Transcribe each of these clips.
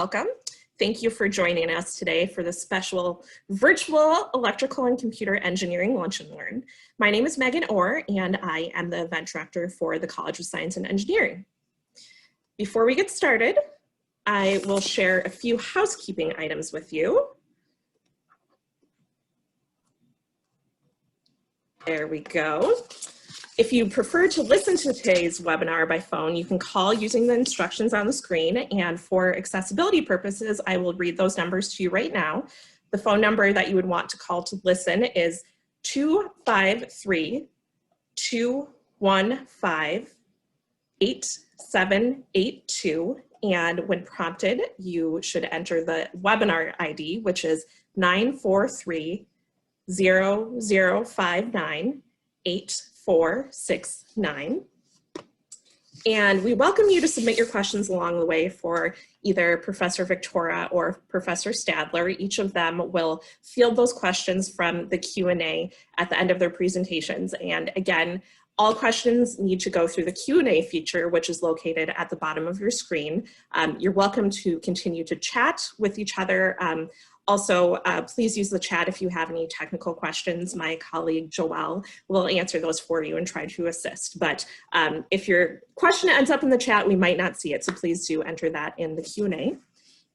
Welcome. Thank you for joining us today for this special virtual electrical and computer engineering lunch and learn. My name is Megan Orr, and I am the event director for the College of Science and Engineering. Before we get started, I will share a few housekeeping items with you. There we go. If you prefer to listen to today's webinar by phone, you can call using the instructions on the screen, and for accessibility purposes, I will read those numbers to you right now. The phone number that you would want to call to listen is 253-215-8782, and when prompted, you should enter the webinar ID, which is 943-0059-8469. And we welcome you to submit your questions along the way for either Professor Victora or Professor Stadler. Each of them will field those questions from the Q&A at the end of their presentations. And again, all questions need to go through the Q&A feature, which is located at the bottom of your screen. You're welcome to continue to chat with each other. Also, please use the chat if you have any technical questions. My colleague Joelle will answer those for you and try to assist. But if your question ends up in the chat, we might not see it, so please do enter that in the Q&A.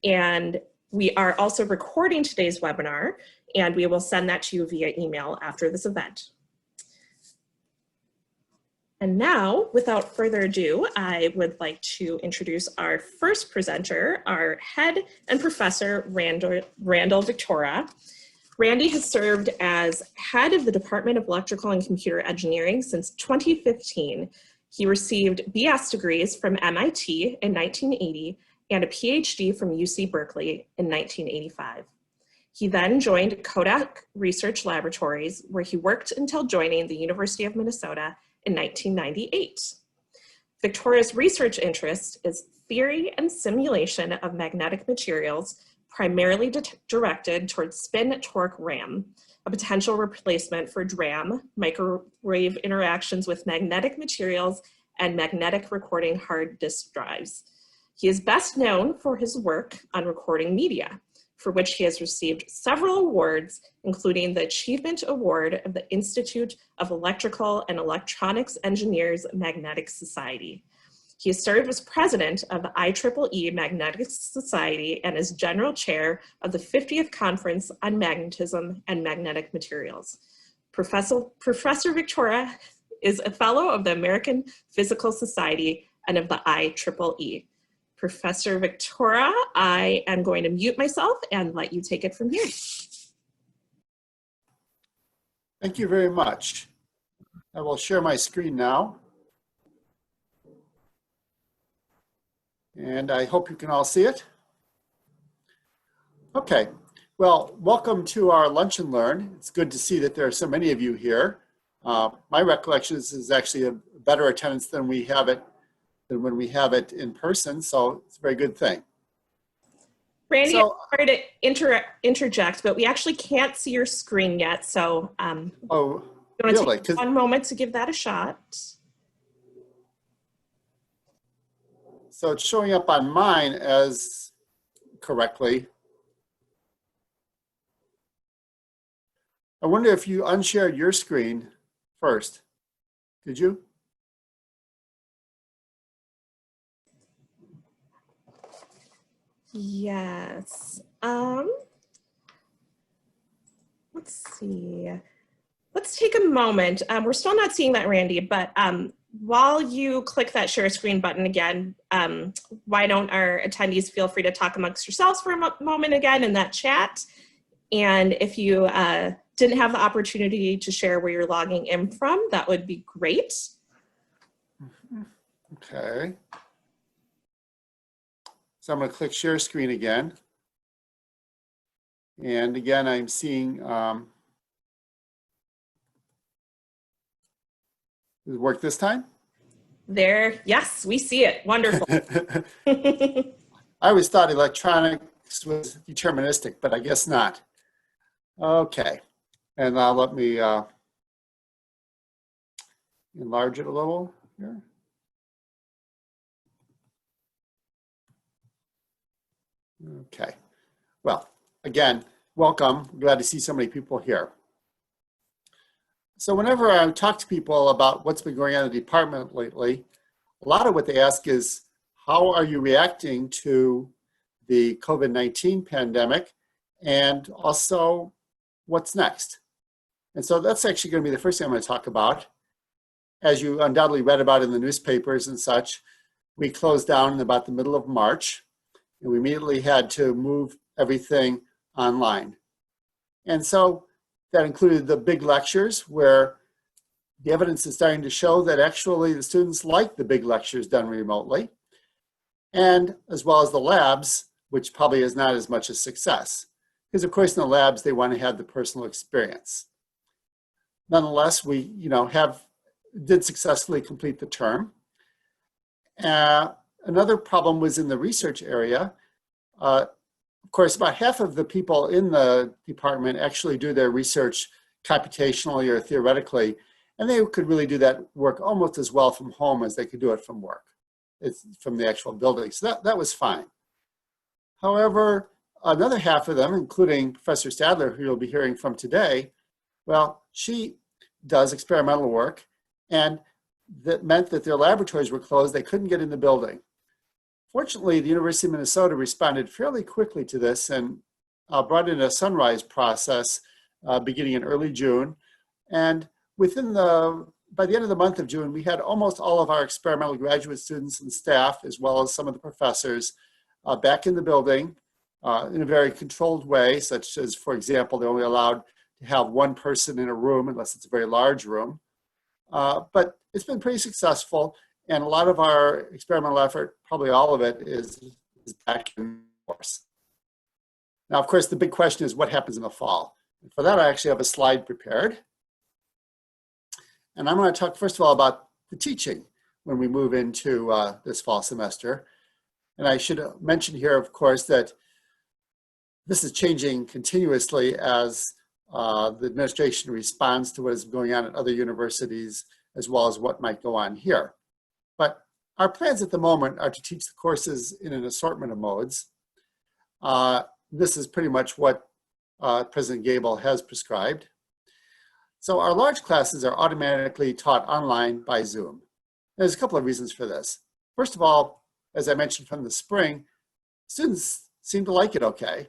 And we are also recording today's webinar, and we will send that to you via email after this event. And now, without further ado, I would like to introduce our first presenter, our head and professor, Randall Victora. Randy has served as head of the Department of Electrical and Computer Engineering since 2015. He received BS degrees from MIT in 1980 and a PhD from UC Berkeley in 1985. He then joined Kodak Research Laboratories, where he worked until joining the University of Minnesota in 1998. Victoria's research interest is theory and simulation of magnetic materials, primarily directed towards spin-torque RAM, a potential replacement for DRAM, microwave interactions with magnetic materials, and magnetic recording hard disk drives. He is best known for his work on recording media, for which he has received several awards, including the Achievement Award of the Institute of Electrical and Electronics Engineers Magnetic Society. He has served as president of the IEEE Magnetic Society and as general chair of the 50th Conference on Magnetism and Magnetic Materials. Professor Victora is a fellow of the American Physical Society and of the IEEE. Professor Victora, I am going to mute myself and let you take it from here. Thank you very much. I will share my screen now. And I hope you can all see it. Okay, well, welcome to our Lunch and Learn. It's good to see that there are so many of you here. My recollection is actually a better attendance than when we have it in person, so it's a very good thing. Randy, so, I'm sorry to interject, but we actually can't see your screen yet, so oh, you want to take one moment to give that a shot? So it's showing up on mine as correctly. I wonder if you unshared your screen first. Did you? Yes. Let's see. Let's take a moment. We're still not seeing that, Randy, but while you click that share screen button again, why don't our attendees feel free to talk amongst yourselves for a moment again in that chat. And if you didn't have the opportunity to share where you're logging in from, that would be great. Okay. So I'm going to click share screen again. And again, I'm seeing, does it work this time? There, yes, we see it. Wonderful. I always thought electronics was deterministic, but I guess not. Okay. And now let me enlarge it a little here. Okay. Well, again, welcome. Glad to see so many people here. So whenever I talk to people about what's been going on in the department lately, a lot of what they ask is, how are you reacting to the COVID-19 pandemic? And also, what's next? And so that's actually going to be the first thing I'm going to talk about. As you undoubtedly read about in the newspapers and such, we closed down in about the middle of March, and we immediately had to move everything online. And so that included the big lectures, where the evidence is starting to show that actually the students like the big lectures done remotely, and as well as the labs, which probably is not as much a success. Because of course in the labs, they want to have the personal experience. Nonetheless, we did successfully complete the term. Another problem was in the research area. Of course, about half of the people in the department actually do their research computationally or theoretically, and they could really do that work almost as well from home as they could do it from work. It's from the actual building, so that was fine. However, another half of them, including Professor Stadler, who you'll be hearing from today, well, she does experimental work, and that meant that their laboratories were closed. They couldn't get in the building. Fortunately, the University of Minnesota responded fairly quickly to this and brought in a sunrise process beginning in early June. And by the end of the month of June, we had almost all of our experimental graduate students and staff, as well as some of the professors, back in the building in a very controlled way, such as, for example, they're only allowed to have one person in a room unless it's a very large room. But it's been pretty successful, and a lot of our experimental effort, probably all of it, is back in force. Now, of course, the big question is what happens in the fall. And for that, I actually have a slide prepared. And I'm going to talk, first of all, about the teaching when we move into this fall semester. And I should mention here, of course, that this is changing continuously as the administration responds to what is going on at other universities, as well as what might go on here. But our plans at the moment are to teach the courses in an assortment of modes. This is pretty much what President Gable has prescribed. So our large classes are automatically taught online by Zoom. There's a couple of reasons for this. First of all, as I mentioned from the spring, students seem to like it okay.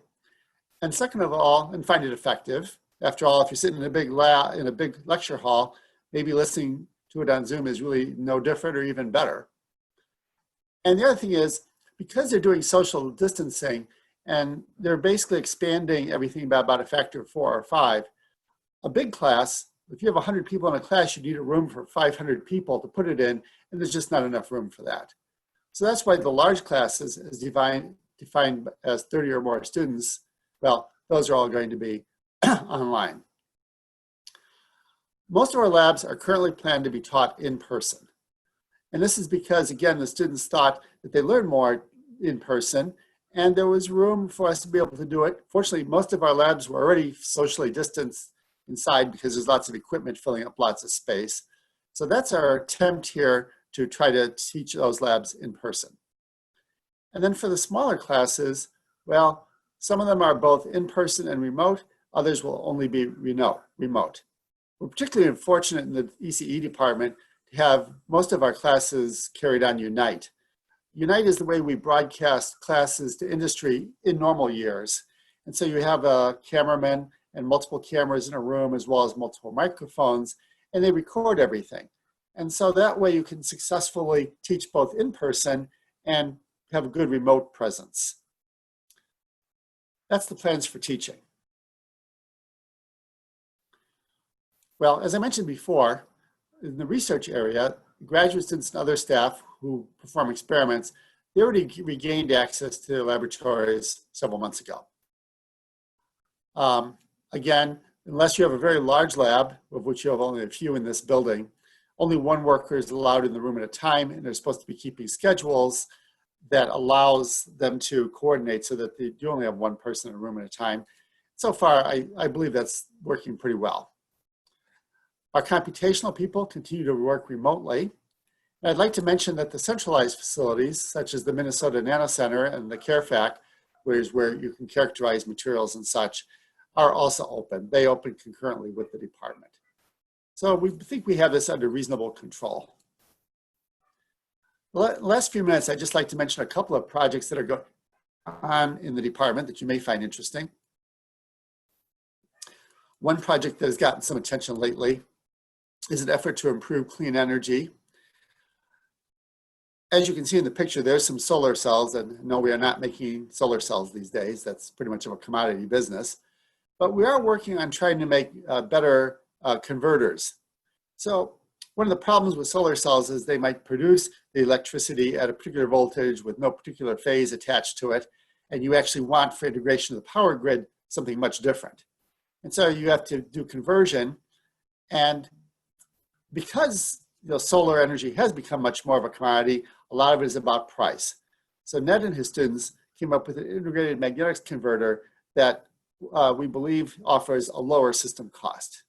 And second of all, and find it effective. After all, if you're sitting in a big lecture hall, maybe listening to it on Zoom is really no different or even better. And the other thing is, because they're doing social distancing and they're basically expanding everything by about a factor of 4 or 5, a big class, if you have 100 people in a class, you need a room for 500 people to put it in, and there's just not enough room for that. So that's why the large classes is defined as 30 or more students. Well, those are all going to be online. Most of our labs are currently planned to be taught in person. And this is because, again, the students thought that they learned more in person, and there was room for us to be able to do it. Fortunately, most of our labs were already socially distanced inside because there's lots of equipment filling up lots of space. So that's our attempt here to try to teach those labs in person. And then for the smaller classes, well, some of them are both in person and remote. Others will only be remote. We're particularly fortunate in the ECE department to have most of our classes carried on Unite. Unite is the way we broadcast classes to industry in normal years. And so you have a cameraman and multiple cameras in a room, as well as multiple microphones, and they record everything. And so that way you can successfully teach both in person and have a good remote presence. That's the plans for teaching. Well, as I mentioned before, in the research area, graduate students and other staff who perform experiments, they already regained access to their laboratories several months ago. Again, unless you have a very large lab, of which you have only a few in this building, only one worker is allowed in the room at a time, and they're supposed to be keeping schedules that allows them to coordinate so that you only have one person in a room at a time. So far, I believe that's working pretty well. Our computational people continue to work remotely. And I'd like to mention that the centralized facilities, such as the Minnesota Nano Center and the CareFac, softwares where you can characterize materials and such are also open. They open concurrently with the department. So we think we have this under reasonable control. The last few minutes, I'd just like to mention a couple of projects that are going on in the department that you may find interesting. One project that has gotten some attention lately is an effort to improve clean energy. As you can see in the picture, there's some solar cells, and no, we are not making solar cells these days. That's pretty much of a commodity business. But we are working on trying to make better converters. So one of the problems with solar cells is they might produce the electricity at a particular voltage with no particular phase attached to it. And you actually want, for integration of the power grid, something much different. And so you have to do conversion. And because solar energy has become much more of a commodity, a lot of it is about price. So Ned and his students came up with an integrated magnetics converter that we believe offers a lower system cost.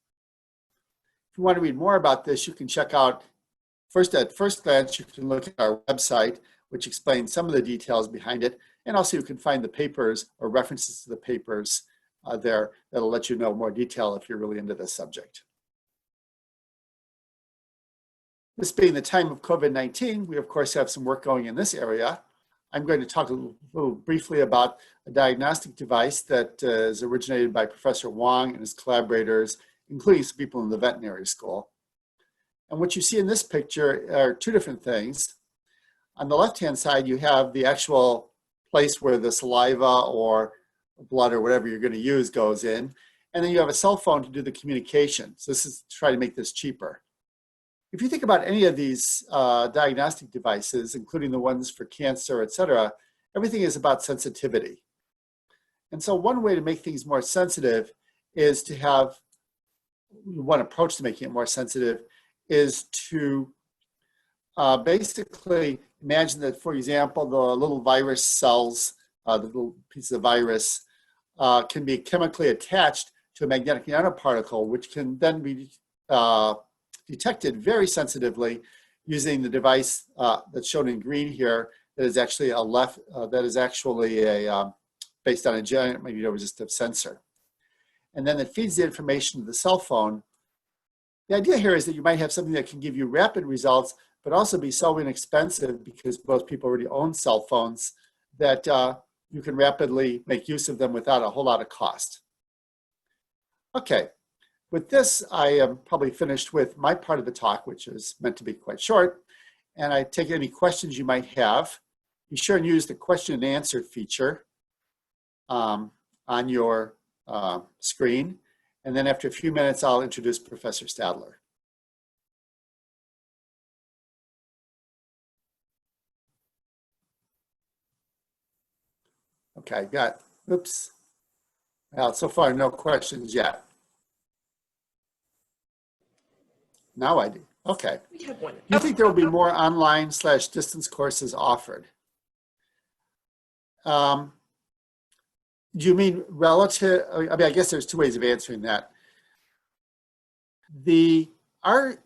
If you want to read more about this, you can check out, at first glance, you can look at our website, which explains some of the details behind it. And also you can find the papers or references to the papers there that'll let you know more detail if you're really into this subject. This being the time of COVID-19, we of course have some work going in this area. I'm going to talk a little briefly about a diagnostic device that is originated by Professor Wang and his collaborators, including some people in the veterinary school. And what you see in this picture are two different things. On the left-hand side, you have the actual place where the saliva or blood or whatever you're going to use goes in. And then you have a cell phone to do the communication. So this is to try to make this cheaper. If you think about any of these diagnostic devices, including the ones for cancer, et cetera, everything is about sensitivity. And so one way to make things more sensitive is to have, one approach to making it more sensitive is to basically imagine that, for example, the little virus cells, the little pieces of virus can be chemically attached to a magnetic nanoparticle, which can then be detected very sensitively using the device that's shown in green here. That is actually based on a giant magnetoresistive sensor. And then it feeds the information to the cell phone. The idea here is that you might have something that can give you rapid results, but also be so inexpensive because most people already own cell phones that you can rapidly make use of them without a whole lot of cost. Okay. With this, I am probably finished with my part of the talk, which is meant to be quite short. And I take any questions you might have. Be sure and use the question and answer feature on your screen. And then after a few minutes, I'll introduce Professor Stadler. Okay, got, oops. Well, so far, no questions yet. Now I do. Okay. We have one. Do you think there will be more online/distance courses offered? Do you mean relative? I mean, I guess there's two ways of answering that. Our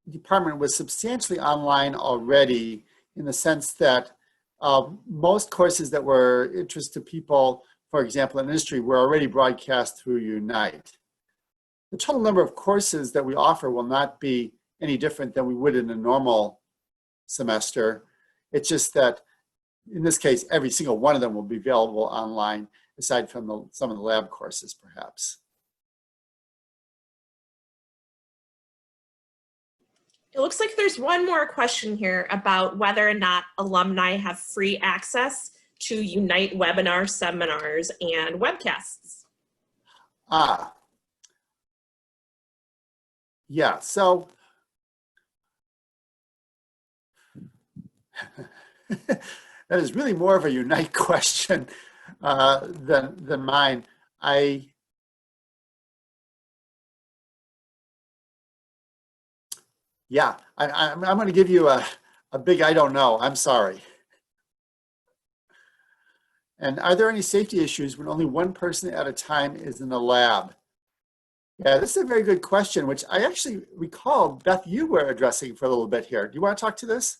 department was substantially online already in the sense that most courses that were interest to people, for example, in industry, were already broadcast through Unite. The total number of courses that we offer will not be any different than we would in a normal semester. It's just that in this case, every single one of them will be available online, aside from some of the lab courses, perhaps. It looks like there's one more question here about whether or not alumni have free access to Unite webinar seminars and webcasts. Yeah, so that is really more of a Unite question than mine. I'm going to give you a big I don't know. I'm sorry. And are there any safety issues when only one person at a time is in the lab? Yeah, this is a very good question, which I actually recall, Beth, you were addressing for a little bit here. Do you want to talk to this?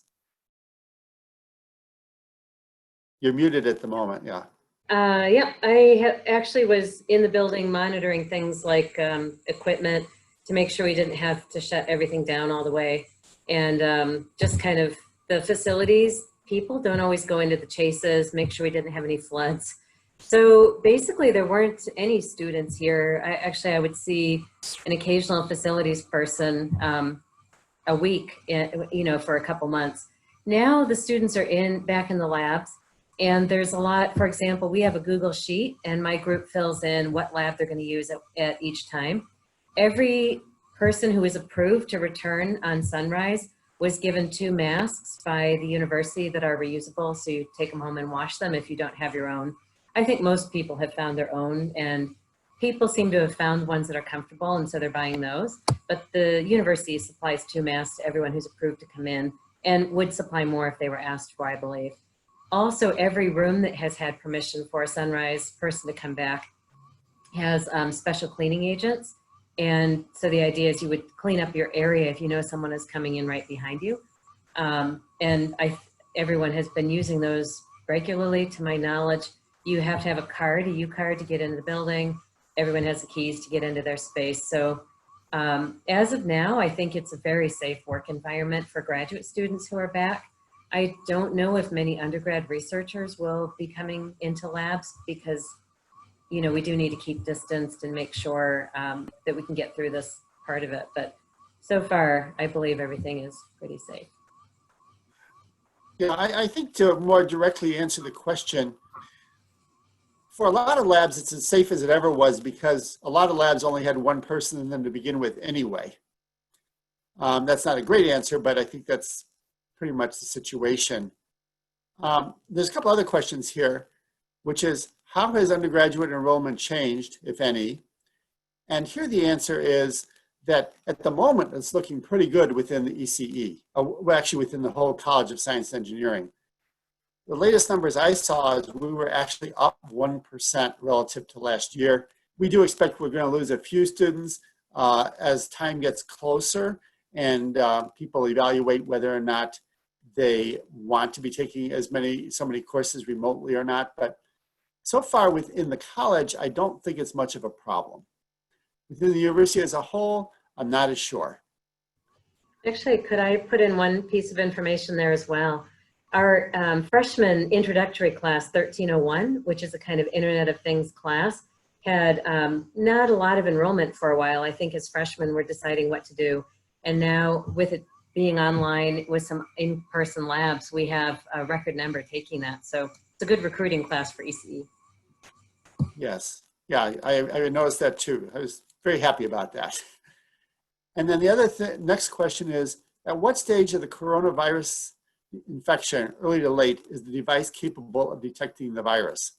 You're muted at the moment, yeah. Yeah, I actually was in the building monitoring things like equipment to make sure we didn't have to shut everything down all the way. And just kind of the facilities, people don't always go into the chases, make sure we didn't have any floods. So basically there weren't any students here. I would see an occasional facilities person a week, for a couple months. Now the students are back in the labs, and there's a lot. For example, we have a Google Sheet, and my group fills in what lab they're going to use at each time. Every person who was approved to return on Sunrise was given 2 masks by the university that are reusable, so you take them home and wash them if you don't have your own. I think most people have found their own, and people seem to have found ones that are comfortable, and so they're buying those. But the university supplies 2 masks to everyone who's approved to come in, and would supply more if they were asked for, I believe. Also, every room that has had permission for a Sunrise person to come back has special cleaning agents. And so the idea is you would clean up your area if you know someone is coming in right behind you. And everyone has been using those regularly, to my knowledge. You have to have a card, a U card, to get into the building. Everyone has the keys to get into their space. So as of now, I think it's a very safe work environment for graduate students who are back. I don't know if many undergrad researchers will be coming into labs because, we do need to keep distanced and make sure that we can get through this part of it. But so far, I believe everything is pretty safe. Yeah, I think to more directly answer the question, for a lot of labs, it's as safe as it ever was because a lot of labs only had 1 person in them to begin with anyway. That's not a great answer, but I think that's pretty much the situation. There's a couple other questions here, which is, how has undergraduate enrollment changed, if any? And here the answer is that at the moment, it's looking pretty good within the ECE, well, actually within the whole College of Science and Engineering. The latest numbers I saw is we were actually up 1% relative to last year. We do expect we're going to lose a few students as time gets closer and people evaluate whether or not they want to be taking so many courses remotely or not. But so far within the college, I don't think it's much of a problem. Within the university as a whole, I'm not as sure. Actually, could I put in one piece of information there as well? Our freshman introductory class, 1301, which is a kind of Internet of Things class, had not a lot of enrollment for a while. I think as freshmen we're deciding what to do. And now with it being online with some in-person labs, we have a record number taking that. So it's a good recruiting class for ECE. Yes, yeah, I noticed that too. I was very happy about that. And then the other next question is, at what stage of the coronavirus infection, early to late, is the device capable of detecting the virus?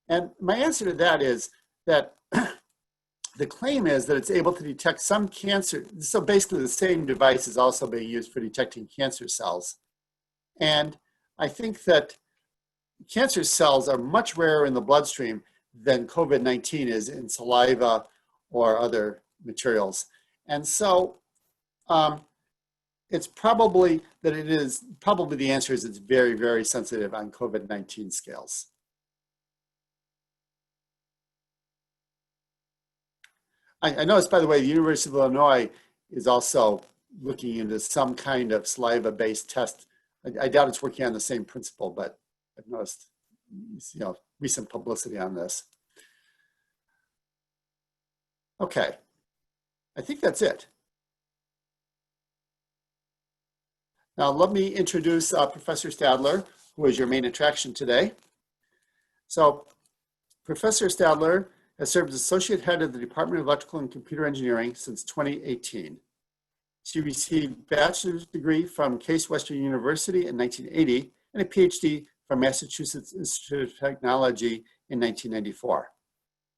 And my answer to that is that the claim is that it's able to detect some cancer. So basically the same device is also being used for detecting cancer cells. And I think that cancer cells are much rarer in the bloodstream than COVID-19 is in saliva or other materials. And so it's probably that the answer is it's very, very sensitive on COVID-19 scales. I noticed, by the way, the University of Illinois is also looking into some kind of saliva-based test. I doubt it's working on the same principle, but I've noticed, recent publicity on this. Okay, I think that's it. Now let me introduce Professor Stadler, who is your main attraction today. So Professor Stadler has served as Associate Head of the Department of Electrical and Computer Engineering since 2018. She received a bachelor's degree from Case Western University in 1980 and a PhD from Massachusetts Institute of Technology in 1994.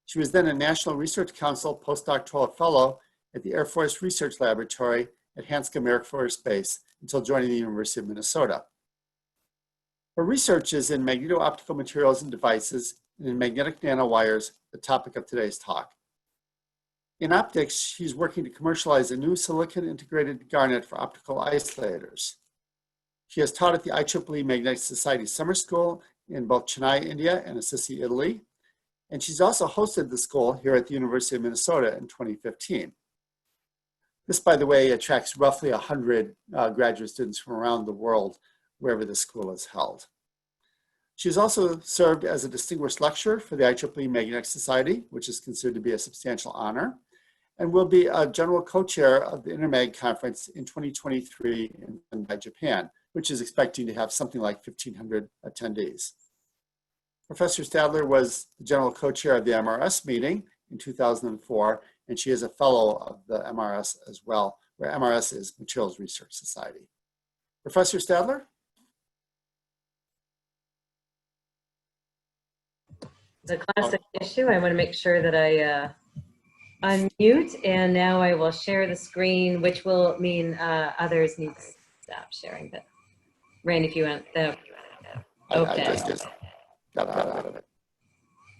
She was then a National Research Council postdoctoral fellow at the Air Force Research Laboratory at Hanscom Air Force Base until joining the University of Minnesota. Her research is in magneto-optical materials and devices and in magnetic nanowires, the topic of today's talk. In optics, she's working to commercialize a new silicon integrated garnet for optical isolators. She has taught at the IEEE Magnetic Society Summer School in both Chennai, India and Assisi, Italy. And she's also hosted the school here at the University of Minnesota in 2015. This, by the way, attracts roughly 100 graduate students from around the world, wherever the school is held. She's also served as a distinguished lecturer for the IEEE Magnetic Society, which is considered to be a substantial honor, and will be a general co-chair of the Intermag conference in 2023 in Sendai, Japan, which is expecting to have something like 1,500 attendees. Professor Stadler was the general co-chair of the MRS meeting in 2004, and she is a fellow of the MRS as well, where MRS is Materials Research Society. Professor Stadler? The classic issue, I want to make sure that I unmute, and now I will share the screen, which will mean others need to stop sharing. But Randy, if you want, okay. I just got out of it.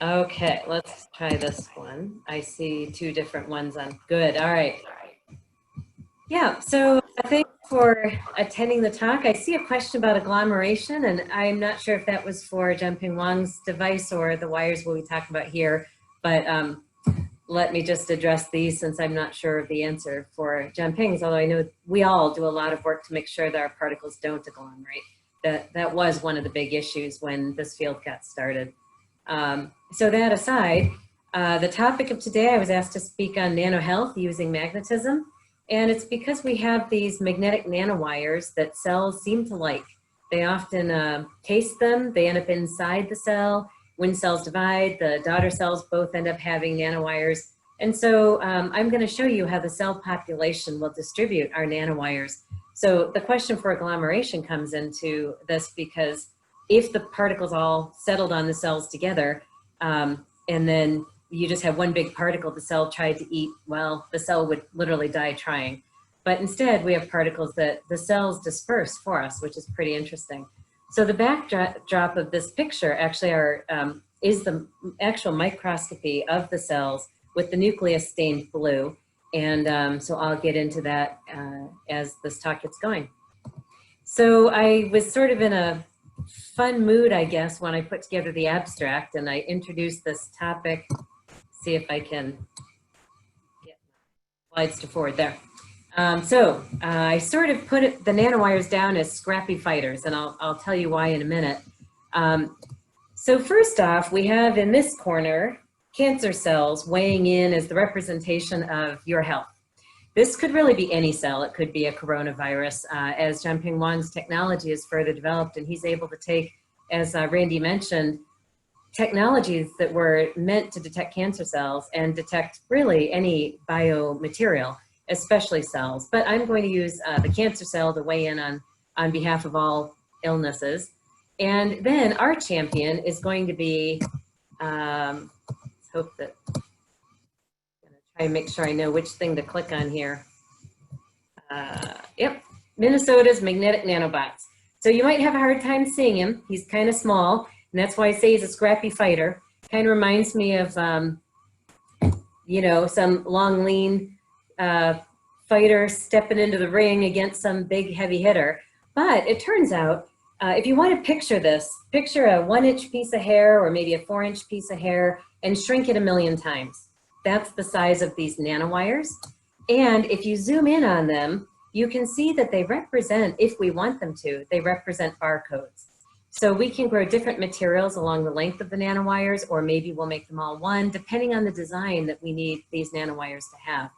Okay, let's try this one. I see two different ones on. Good, all right. Yeah, so thanks for attending the talk. I see a question about agglomeration, and I'm not sure if that was for Jianping Wang's device or the wires we'll be talking about here, but let me just address these since I'm not sure of the answer for Jianping's, although I know we all do a lot of work to make sure that our particles don't agglomerate. That was one of the big issues when this field got started. So that aside, the topic of today, I was asked to speak on nanohealth using magnetism. And it's because we have these magnetic nanowires that cells seem to like. They often taste them, they end up inside the cell. When cells divide, the daughter cells both end up having nanowires. And so I'm going to show you how the cell population will distribute our nanowires. So the question for agglomeration comes into this because if the particles all settled on the cells together, and then you just have one big particle the cell tried to eat, well, the cell would literally die trying. But instead, we have particles that the cells disperse for us, which is pretty interesting. So the backdrop of this picture actually is the actual microscopy of the cells with the nucleus stained blue. And so I'll get into that as this talk gets going. So I was sort of in a fun mood, I guess, when I put together the abstract and I introduced this topic. See if I can get slides to forward there. I sort of put the nanowires down as scrappy fighters, and I'll tell you why in a minute. So first off, we have in this corner cancer cells weighing in as the representation of your health. This could really be any cell. It could be a coronavirus. As Jianping Wang's technology is further developed, and he's able to take, as Randy mentioned, technologies that were meant to detect cancer cells and detect really any biomaterial, especially cells. But I'm going to use the cancer cell to weigh in on behalf of all illnesses. And then our champion is going to be, let's hope that, I'm gonna try and make sure I know which thing to click on here. Yep, Minnesota's magnetic nanobots. So you might have a hard time seeing him. He's kind of small. And that's why I say he's a scrappy fighter. Kind of reminds me of, you know, some long, lean fighter stepping into the ring against some big heavy hitter. But it turns out, if you want to picture this, picture a 1-inch piece of hair or maybe a 4-inch piece of hair and shrink it 1,000,000 times. That's the size of these nanowires. And if you zoom in on them, you can see that they represent, if we want them to, they represent barcodes. So we can grow different materials along the length of the nanowires, or maybe we'll make them all one, depending on the design that we need these nanowires to have.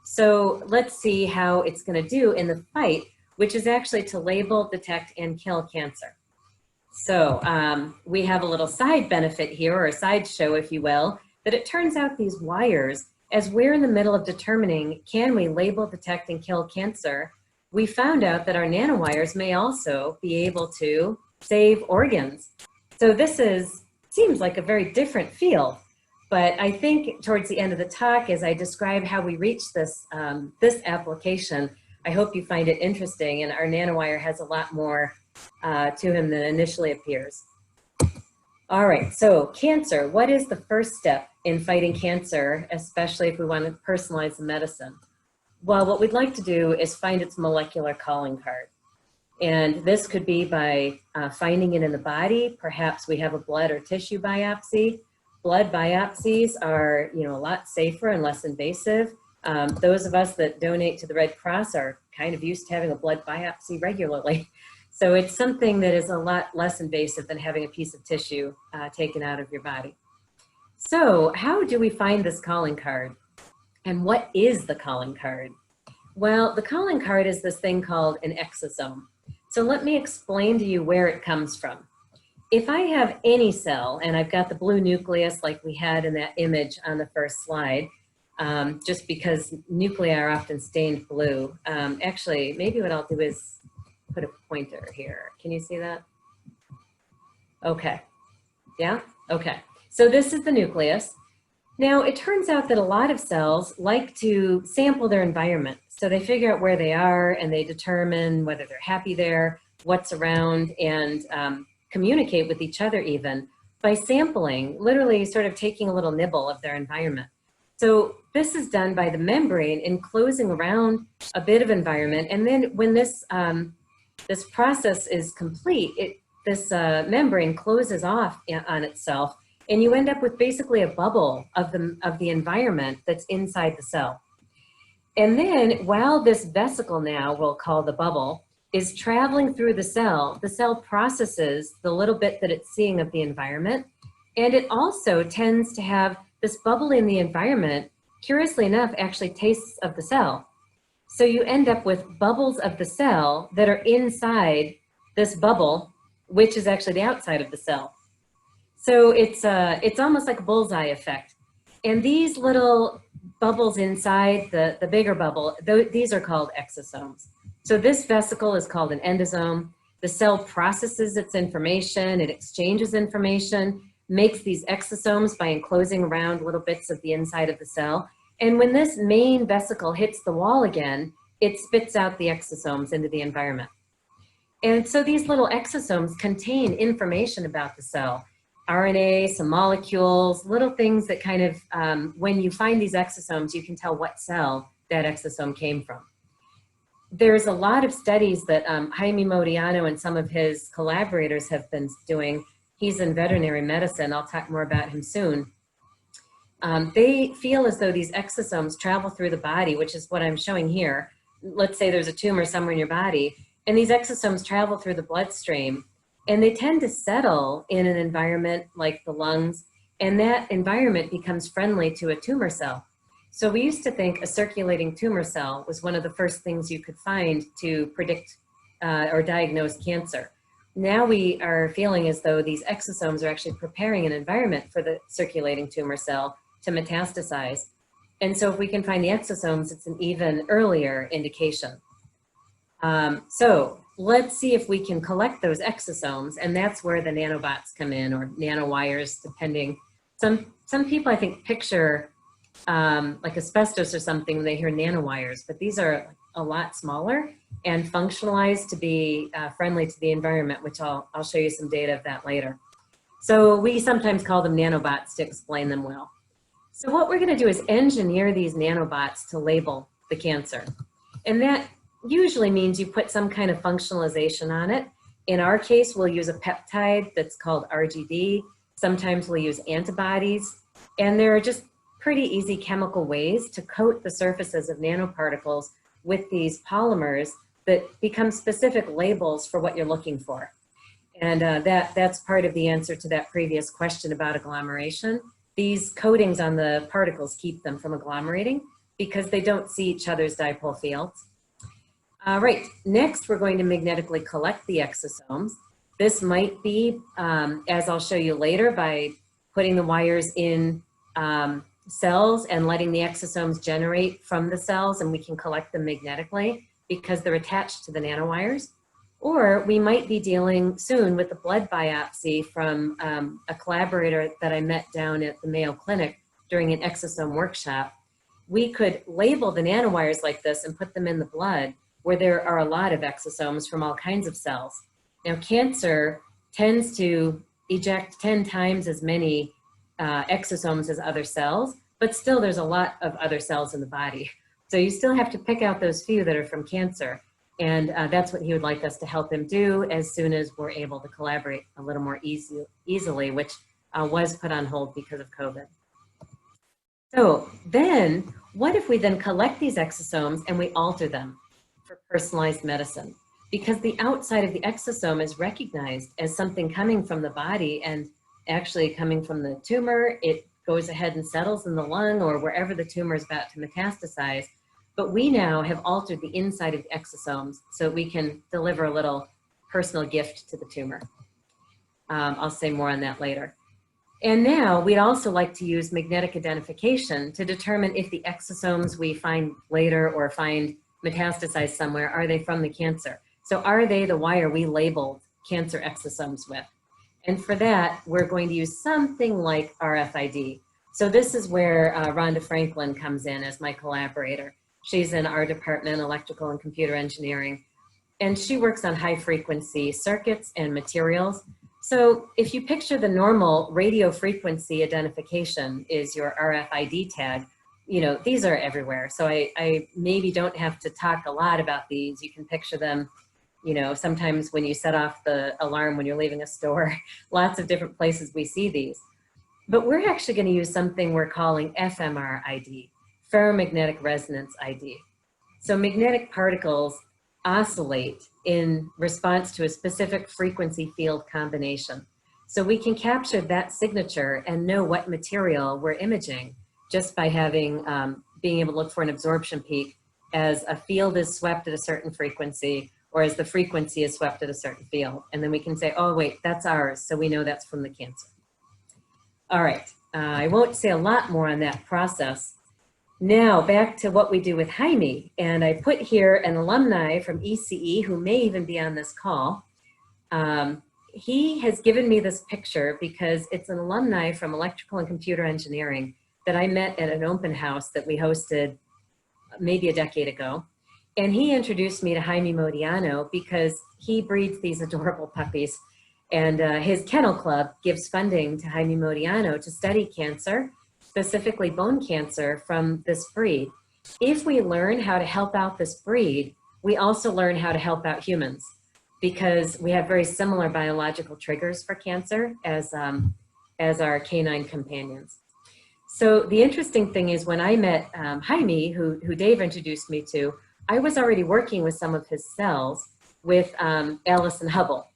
So let's see how it's going to do in the fight, which is actually to label, detect, and kill cancer. So we have a little side benefit here, or a sideshow, if you will, that it turns out these wires, as we're in the middle of determining, can we label, detect, and kill cancer, we found out that our nanowires may also be able to save organs. So this seems like a very different field, but I think towards the end of the talk, as I describe how we reach this, this application, I hope you find it interesting, and our nanowire has a lot more to him than initially appears. All right, so cancer, what is the first step in fighting cancer, especially if we want to personalize the medicine? Well, what we'd like to do is find its molecular calling card. And this could be by finding it in the body. Perhaps we have a blood or tissue biopsy. Blood biopsies are, a lot safer and less invasive. Those of us that donate to the Red Cross are kind of used to having a blood biopsy regularly. So it's something that is a lot less invasive than having a piece of tissue taken out of your body. So how do we find this calling card? And what is the calling card? Well, the calling card is this thing called an exosome. So let me explain to you where it comes from. If I have any cell, and I've got the blue nucleus like we had in that image on the first slide, just because nuclei are often stained blue. Actually, maybe what I'll do is put a pointer here. Can you see that? Okay. Yeah? Okay. So this is the nucleus. Now, it turns out that a lot of cells like to sample their environment. So they figure out where they are and they determine whether they're happy there, what's around, and communicate with each other even by sampling, literally sort of taking a little nibble of their environment. So this is done by the membrane enclosing around a bit of environment. And then when this, this process is complete, this membrane closes off on itself, and you end up with basically a bubble of the environment that's inside the cell. And then while this vesicle now, we'll call the bubble, is traveling through the cell processes the little bit that it's seeing of the environment. And it also tends to have this bubble in the environment, curiously enough, actually tastes of the cell. So you end up with bubbles of the cell that are inside this bubble, which is actually the outside of the cell. So it's almost like a bullseye effect. And these little bubbles inside the bigger bubble, these are called exosomes. So this vesicle is called an endosome. The cell processes its information, it exchanges information, makes these exosomes by enclosing around little bits of the inside of the cell. And when this main vesicle hits the wall again, it spits out the exosomes into the environment. And so these little exosomes contain information about the cell. RNA, some molecules, little things that kind of, when you find these exosomes, you can tell what cell that exosome came from. There's a lot of studies that Jaime Modiano and some of his collaborators have been doing. He's in veterinary medicine. I'll talk more about him soon. They feel as though these exosomes travel through the body, which is what I'm showing here. Let's say there's a tumor somewhere in your body, and these exosomes travel through the bloodstream, and they tend to settle in an environment like the lungs, and that environment becomes friendly to a tumor cell. So we used to think a circulating tumor cell was one of the first things you could find to predict or diagnose cancer. Now we are feeling as though these exosomes are actually preparing an environment for the circulating tumor cell to metastasize. And so if we can find the exosomes, it's an even earlier indication. So let's see if we can collect those exosomes, and that's where the nanobots come in, or nanowires, depending. Some people, I think, picture like asbestos or something when they hear nanowires, but these are a lot smaller and functionalized to be friendly to the environment, which I'll show you some data of that later. So we sometimes call them nanobots to explain them well. So what we're going to do is engineer these nanobots to label the cancer. And that usually means you put some kind of functionalization on it. In our case, we'll use a peptide that's called RGD. Sometimes we'll use antibodies. And there are just pretty easy chemical ways to coat the surfaces of nanoparticles with these polymers that become specific labels for what you're looking for. And that's part of the answer to that previous question about agglomeration. These coatings on the particles keep them from agglomerating because they don't see each other's dipole fields. Right, next we're going to magnetically collect the exosomes. This might be, as I'll show you later, by putting the wires in cells and letting the exosomes generate from the cells, and we can collect them magnetically because they're attached to the nanowires. Or we might be dealing soon with the blood biopsy from a collaborator that I met down at the Mayo Clinic during an exosome workshop. We could label the nanowires like this and put them in the blood where there are a lot of exosomes from all kinds of cells. Now, cancer tends to eject 10 times as many exosomes as other cells, but still there's a lot of other cells in the body. So you still have to pick out those few that are from cancer And that's what he would like us to help him do as soon as we're able to collaborate a little more easily, which was put on hold because of COVID. So then, what if we then collect these exosomes and we alter them for personalized medicine? Because the outside of the exosome is recognized as something coming from the body and actually coming from the tumor. It goes ahead and settles in the lung or wherever the tumor is about to metastasize. But we now have altered the inside of the exosomes so we can deliver a little personal gift to the tumor. I'll say more on that later. And now we'd also like to use magnetic identification to determine if the exosomes we find later or find metastasized somewhere, are they from the cancer? So are they the wire we labeled cancer exosomes with? And for that, we're going to use something like RFID. So this is where Rhonda Franklin comes in as my collaborator. She's in our department, electrical and computer engineering, and she works on high frequency circuits and materials. So if you picture the normal radio frequency identification is your RFID tag, you know, these are everywhere. So I maybe don't have to talk a lot about these. You can picture them, you know, sometimes when you set off the alarm when you're leaving a store, lots of different places we see these. But we're actually going to use something we're calling fMR ID, ferromagnetic resonance ID. So magnetic particles oscillate in response to a specific frequency field combination. So we can capture that signature and know what material we're imaging just by having, being able to look for an absorption peak as a field is swept at a certain frequency or as the frequency is swept at a certain field. And then we can say, oh wait, that's ours. So we know that's from the cancer. All right, I won't say a lot more on that process. Now back to what we do with Jaime, and I put here an alumni from ECE who may even be on this call. He has given me this picture because it's an alumni from electrical and computer engineering that I met at an open house that we hosted maybe a decade ago. And he introduced me to Jaime Modiano because he breeds these adorable puppies. And his kennel club gives funding to Jaime Modiano to study cancer, specifically bone cancer, from this breed. If we learn how to help out this breed, we also learn how to help out humans because we have very similar biological triggers for cancer as our canine companions. So the interesting thing is when I met Jaime, who Dave introduced me to, I was already working with some of his cells with Allison Hubble.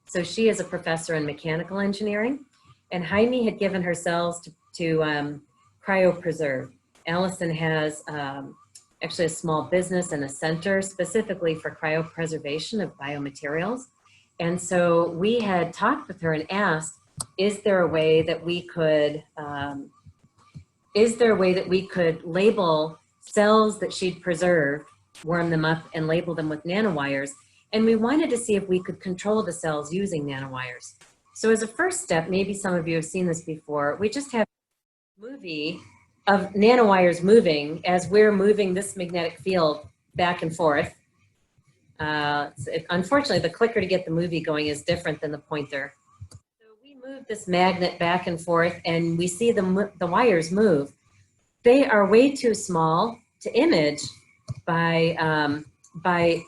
So she is a professor in mechanical engineering, and Jaime had given her cells to cryopreserve. Allison has actually a small business and a center specifically for cryopreservation of biomaterials. And so we had talked with her and asked, is there a way that we could label cells that she'd preserved, warm them up and label them with nanowires? And we wanted to see if we could control the cells using nanowires. So as a first step, maybe some of you have seen this before, we just have a movie of nanowires moving as we're moving this magnetic field back and forth. Unfortunately, the clicker to get the movie going is different than the pointer. So we move this magnet back and forth and we see the wires move. They are way too small to image by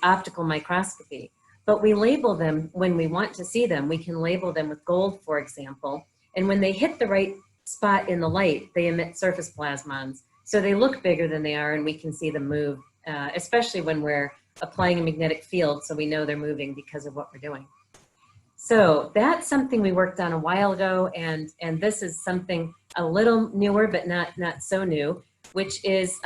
optical microscopy, but we label them when we want to see them. We can label them with gold, for example, and when they hit the right spot in the light, they emit surface plasmons. So they look bigger than they are and we can see them move, especially when we're applying a magnetic field so we know they're moving because of what we're doing. So that's something we worked on a while ago, and this is something a little newer but not so new, which is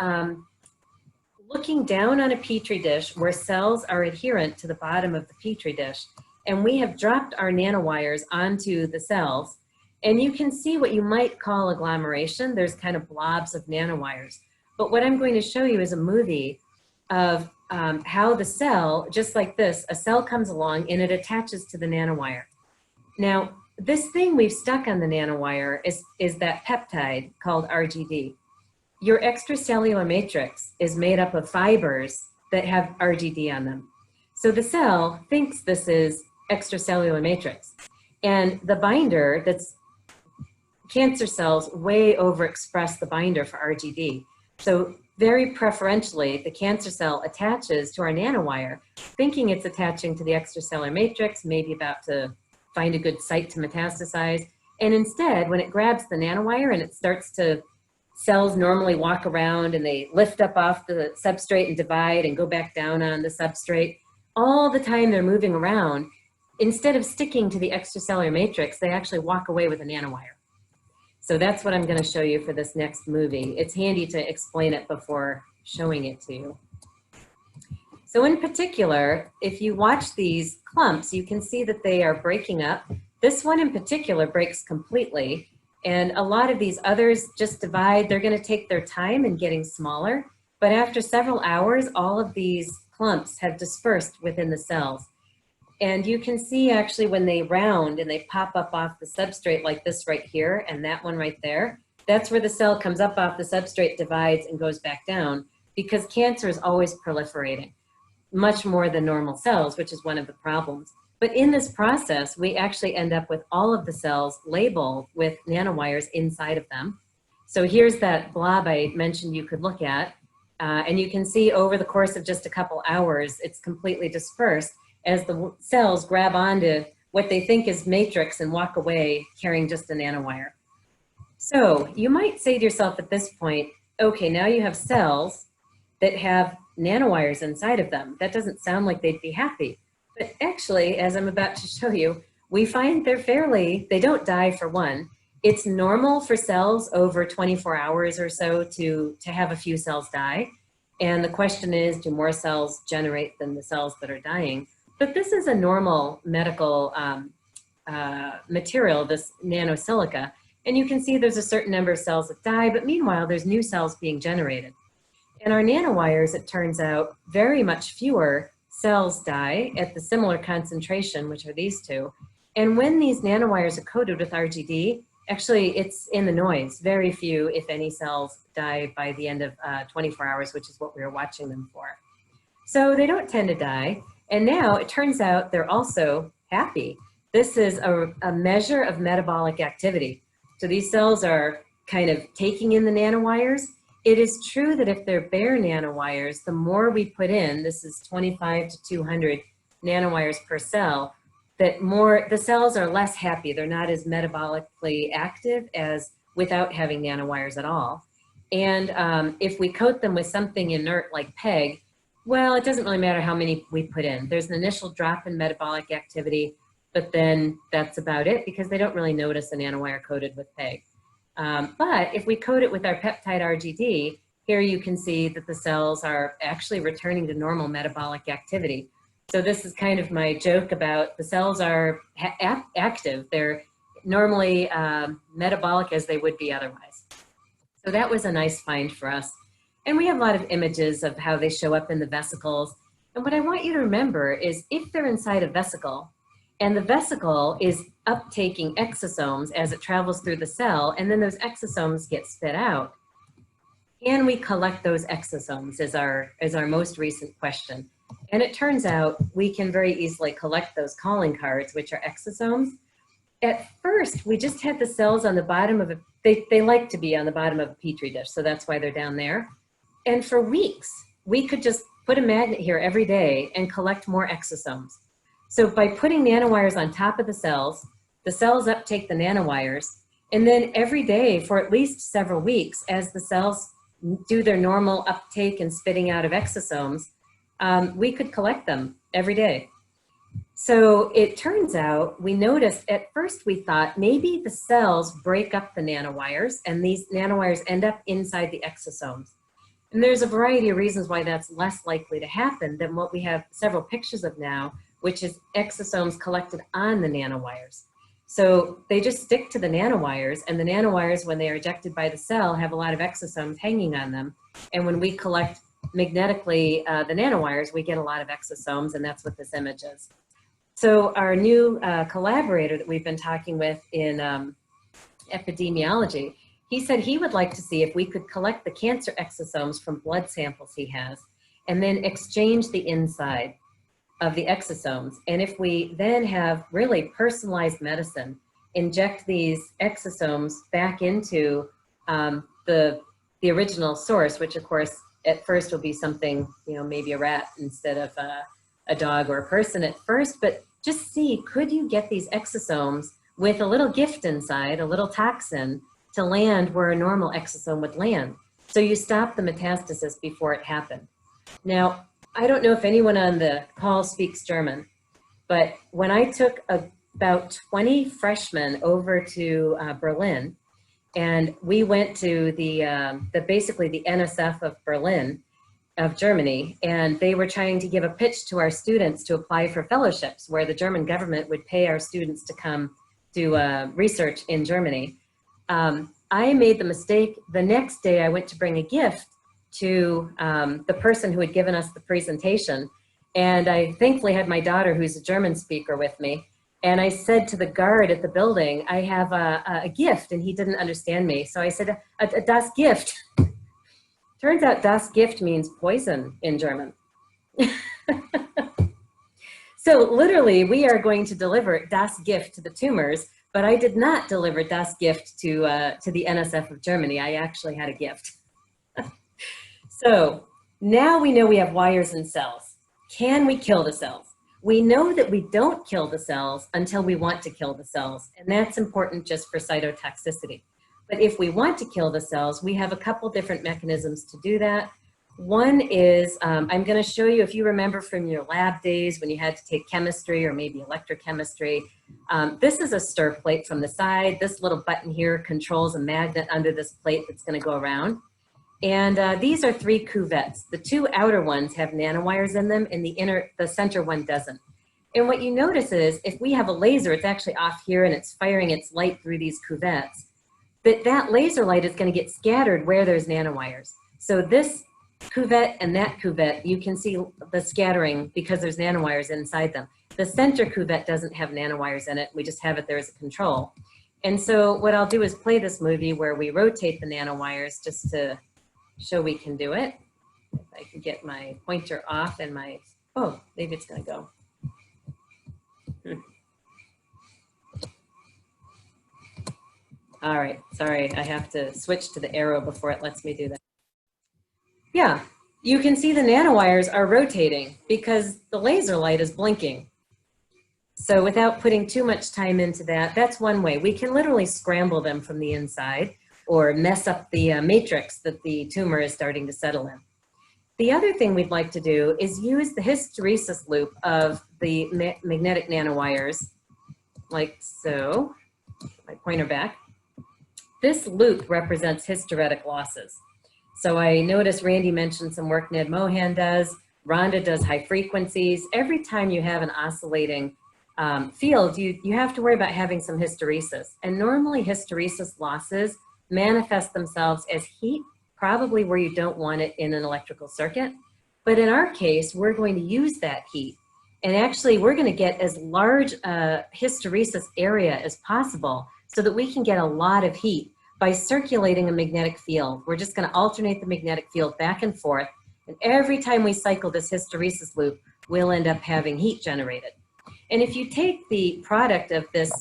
looking down on a Petri dish where cells are adherent to the bottom of the Petri dish. And we have dropped our nanowires onto the cells. And you can see what you might call agglomeration. There's kind of blobs of nanowires. But what I'm going to show you is a movie of how the cell, just like this, a cell comes along and it attaches to the nanowire. Now, this thing we've stuck on the nanowire is that peptide called RGD. Your extracellular matrix is made up of fibers that have RGD on them. So the cell thinks this is extracellular matrix. And the binder, that's cancer cells way overexpress the binder for RGD. So very preferentially, the cancer cell attaches to our nanowire, thinking it's attaching to the extracellular matrix, maybe about to find a good site to metastasize. And instead, when it grabs the nanowire and it starts to, cells normally walk around and they lift up off the substrate and divide and go back down on the substrate. All the time they're moving around, instead of sticking to the extracellular matrix, they actually walk away with a nanowire. So that's what I'm going to show you for this next movie. It's handy to explain it before showing it to you. So in particular, if you watch these clumps, you can see that they are breaking up. This one in particular breaks completely, and a lot of these others just divide. They're going to take their time in getting smaller, but after several hours, all of these clumps have dispersed within the cells. And you can see actually when they round and they pop up off the substrate like this right here and that one right there, that's where the cell comes up off the substrate, divides, and goes back down, because cancer is always proliferating, much more than normal cells, which is one of the problems. But in this process, we actually end up with all of the cells labeled with nanowires inside of them. So here's that blob I mentioned you could look at, and you can see over the course of just a couple hours, it's completely dispersed as the cells grab onto what they think is matrix and walk away carrying just a nanowire. So you might say to yourself at this point, okay, now you have cells that have nanowires inside of them. That doesn't sound like they'd be happy. But actually, as I'm about to show you, we find they don't die for one. It's normal for cells over 24 hours or so to have a few cells die. And the question is, do more cells generate than the cells that are dying? But this is a normal medical material, this nanosilica. And you can see there's a certain number of cells that die, but meanwhile, there's new cells being generated. In our nanowires, it turns out very much fewer cells die at the similar concentration, which are these two. And when these nanowires are coated with RGD, actually it's in the noise. Very few, if any, cells die by the end of 24 hours, which is what we were watching them for. So they don't tend to die. And now it turns out they're also happy. This is a measure of metabolic activity. So these cells are kind of taking in the nanowires. It is true that if they're bare nanowires, the more we put in, this is 25 to 200 nanowires per cell, that the cells are less happy. They're not as metabolically active as without having nanowires at all. And if we coat them with something inert like PEG, well, it doesn't really matter how many we put in. There's an initial drop in metabolic activity, but then that's about it, because they don't really notice a nanowire coated with PEG. But if we coat it with our peptide RGD, here you can see that the cells are actually returning to normal metabolic activity. So this is kind of my joke about the cells are active. They're normally metabolic as they would be otherwise. So that was a nice find for us. And we have a lot of images of how they show up in the vesicles. And what I want you to remember is if they're inside a vesicle, and the vesicle is uptaking exosomes as it travels through the cell, and then those exosomes get spit out, can we collect those exosomes is our most recent question. And it turns out we can very easily collect those calling cards, which are exosomes. At first, we just had the cells on the bottom of they like to be on the bottom of a Petri dish, so that's why they're down there. And for weeks, we could just put a magnet here every day and collect more exosomes. So by putting nanowires on top of the cells uptake the nanowires, and then every day for at least several weeks, as the cells do their normal uptake and spitting out of exosomes, we could collect them every day. So it turns out, we noticed at first we thought maybe the cells break up the nanowires and these nanowires end up inside the exosomes. And there's a variety of reasons why that's less likely to happen than what we have several pictures of now, which is exosomes collected on the nanowires. So they just stick to the nanowires, and the nanowires, when they are ejected by the cell, have a lot of exosomes hanging on them. And when we collect magnetically the nanowires, we get a lot of exosomes, and that's what this image is. So our new collaborator that we've been talking with in epidemiology, he said he would like to see if we could collect the cancer exosomes from blood samples he has, and then exchange the inside of the exosomes. And if we then have really personalized medicine, inject these exosomes back into the the original source, which of course at first will be something, you know, maybe a rat instead of a dog or a person at first, but just see, could you get these exosomes with a little gift inside, a little toxin, to land where a normal exosome would land? So you stop the metastasis before it happened. Now, I don't know if anyone on the call speaks German, but when I took about 20 freshmen over to Berlin, and we went to basically the NSF of Berlin, of Germany, and they were trying to give a pitch to our students to apply for fellowships where the German government would pay our students to come do research in Germany. I made the mistake, the next day I went to bring a gift to the person who had given us the presentation, and I thankfully had my daughter who's a German speaker with me, and I said to the guard at the building, I have a gift, and he didn't understand me, so I said, das Gift. Turns out das Gift means poison in German. So literally, we are going to deliver das Gift to the tumors, but I did not deliver das Gift to the NSF of Germany. I actually had a gift. So now we know we have wires in cells. Can we kill the cells? We know that we don't kill the cells until we want to kill the cells, and that's important just for cytotoxicity. But if we want to kill the cells, we have a couple different mechanisms to do that. One is, I'm going to show you, if you remember from your lab days when you had to take chemistry or maybe electrochemistry, this is a stir plate from the side. This little button here controls a magnet under this plate that's going to go around. And these are 3 cuvettes. The 2 outer ones have nanowires in them, and the center one doesn't. And what you notice is, if we have a laser, it's actually off here and it's firing its light through these cuvettes. That laser light is going to get scattered where there's nanowires. So this cuvette and that cuvette, you can see the scattering because there's nanowires inside them. The center cuvette doesn't have nanowires in it. We just have it there as a control. And so what I'll do is play this movie where we rotate the nanowires just to show we can do it. If I can get my pointer off and my, oh, maybe it's going to go. All right, sorry, I have to switch to the arrow before it lets me do that. Yeah, you can see the nanowires are rotating because the laser light is blinking. So without putting too much time into that, that's one way. We can literally scramble them from the inside or mess up the matrix that the tumor is starting to settle in. The other thing we'd like to do is use the hysteresis loop of the magnetic nanowires, like so. My pointer back. This loop represents hysteretic losses. So I noticed Randy mentioned some work Ned Mohan does. Rhonda does high frequencies. Every time you have an oscillating field, you have to worry about having some hysteresis. And normally hysteresis losses manifest themselves as heat, probably where you don't want it in an electrical circuit. But in our case, we're going to use that heat. And actually, we're going to get as large a hysteresis area as possible so that we can get a lot of heat by circulating a magnetic field. We're just going to alternate the magnetic field back and forth. And every time we cycle this hysteresis loop, we'll end up having heat generated. And if you take the product of this